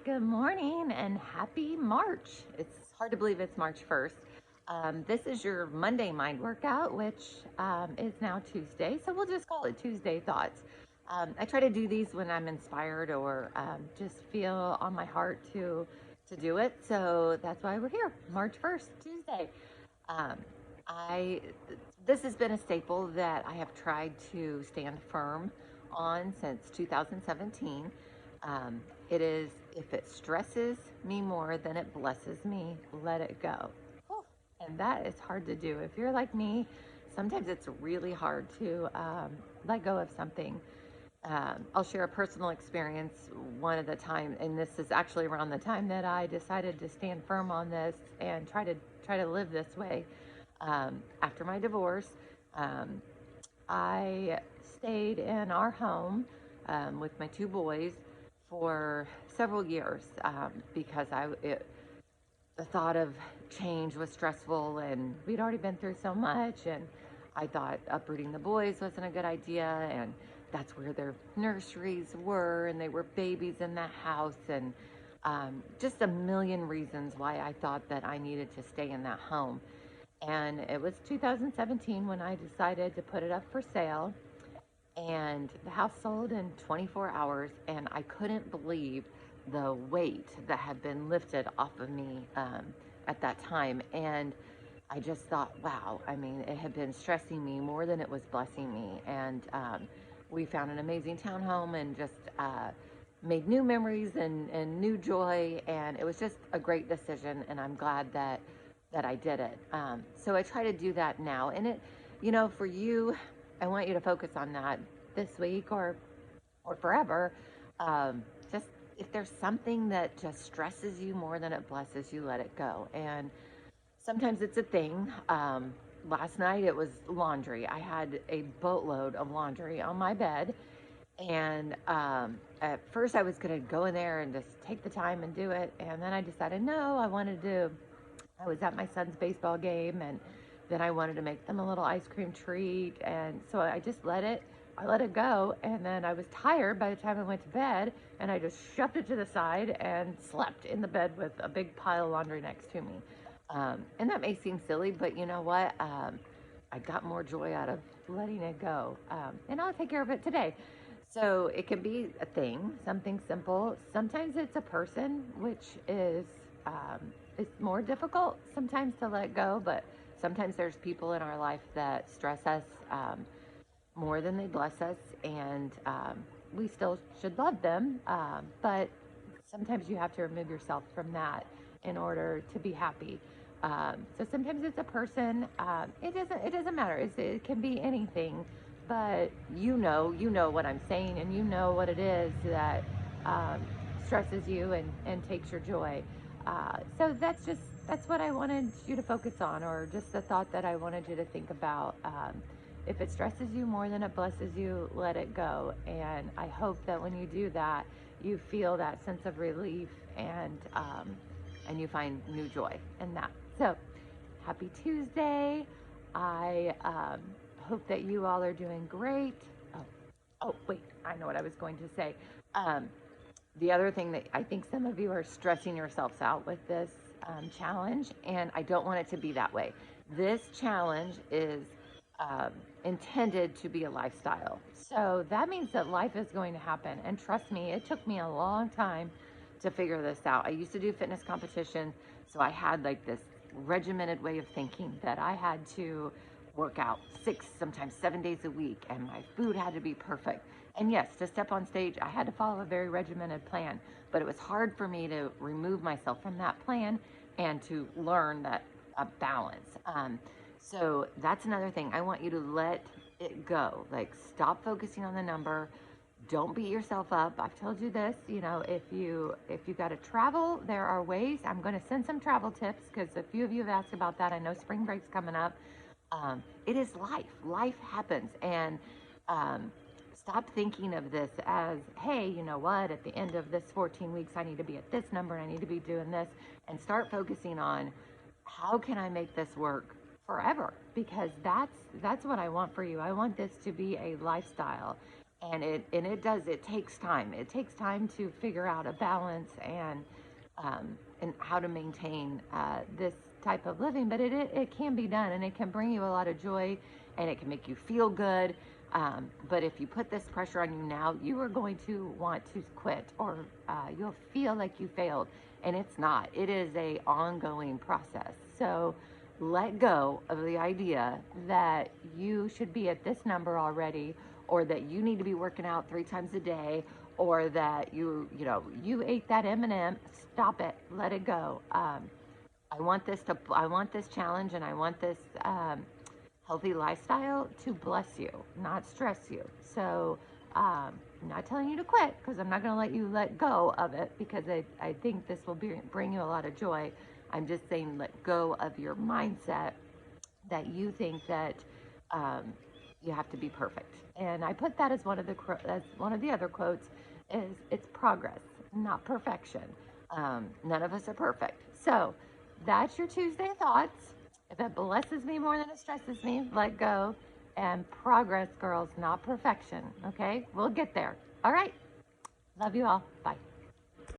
Good morning and happy March. It's hard to believe it's March 1st. This is your Monday mind workout, which is now Tuesday. So we'll just call it Tuesday Thoughts. I try to do these when I'm inspired or just feel on my heart to do it. So that's why we're here, March 1st, Tuesday. Um, I This has been a staple that I have tried to stand firm on since 2017. It is, if it stresses me more than it blesses me, let it go. Whew. And that is hard to do. If you're like me, sometimes it's really hard to let go of something. I'll share a personal experience one of the time, and this is actually around the time that I decided to stand firm on this and try to live this way. After my divorce, um, I stayed in our home with my two boys for several years because the thought of change was stressful, and we'd already been through so much, and I thought uprooting the boys wasn't a good idea, and that's where their nurseries were, and they were babies in the house, and just a million reasons why I thought that I needed to stay in that home. And it was 2017 when I decided to put it up for sale, and the house sold in 24 hours, and I couldn't believe the weight that had been lifted off of me at that time. And I just thought, wow, I mean, it had been stressing me more than it was blessing me. And we found an amazing townhome and just made new memories and new joy. And it was just a great decision. And I'm glad that I did it. So I try to do that now. And for you, I want you to focus on that this week or forever. Just if there's something that just stresses you more than it blesses you, let it go. And sometimes it's a thing. Last night it was laundry. I had a boatload of laundry on my bed. And at first I was going to go in there and just take the time and do it. And then I decided, no, I was at my son's baseball game, and then I wanted to make them a little ice cream treat. And so I let it go. And then I was tired by the time I went to bed, and I just shoved it to the side and slept in the bed with a big pile of laundry next to me. And that may seem silly, but you know what? I got more joy out of letting it go. And I'll take care of it today. So it can be a thing, something simple. Sometimes it's a person, which is it's more difficult sometimes to let go, but sometimes there's people in our life that stress us more than they bless us, and we still should love them, but sometimes you have to remove yourself from that in order to be happy. So sometimes it's a person. It doesn't matter. It can be anything, but you know what I'm saying, and you know what it is that um, stresses you and takes your joy. So that's what I wanted you to focus on, or just the thought that I wanted you to think about. If it stresses you more than it blesses you, let it go. And I hope that when you do that, you feel that sense of relief, and you find new joy in that. So happy Tuesday. I hope that you all are doing great. Wait, I know what I was going to say. Um, the other thing that I think some of you are stressing yourselves out with this challenge, and I don't want it to be that way. This challenge is um, intended to be a lifestyle. So that means that life is going to happen. And trust me, it took me a long time to figure this out. I used to do fitness competition, so I had like this regimented way of thinking that I had to work out 6, sometimes 7 days a week, and my food had to be perfect. And yes, to step on stage, I had to follow a very regimented plan, but it was hard for me to remove myself from that plan and to learn that balance. So that's another thing. I want you to let it go. Like, stop focusing on the number. Don't beat yourself up. I've told you this. If you got to travel, there are ways. I'm going to send some travel tips because a few of you have asked about that. I know spring break's coming up. It is life. Life happens, and stop thinking of this as, hey, you know what? At the end of this 14 weeks, I need to be at this number. And I need to be doing this, and start focusing on how can I make this work forever, because that's what I want for you. I want this to be a lifestyle. And it takes time. It takes time to figure out a balance and how to maintain this type of living. But it can be done, and it can bring you a lot of joy, and it can make you feel good. But if you put this pressure on you now, you are going to want to quit, or you'll feel like you failed. And it's not. It is a ongoing process. So let go of the idea that you should be at this number already, or that you need to be working out 3 times a day, or that you ate that M&M. Stop it. Let it go. I want this challenge, and I want this healthy lifestyle to bless you, not stress you. So I'm not telling you to quit, because I'm not going to let you let go of it, because I think this will bring you a lot of joy. I'm just saying, let go of your mindset that you think that um, you have to be perfect. And I put that as one of the other quotes, is it's progress, not perfection. None of us are perfect. So that's your Tuesday thoughts. If it blesses me more than it stresses me, let go. And progress, girls, not perfection. Okay, we'll get there. All right. Love you all. Bye.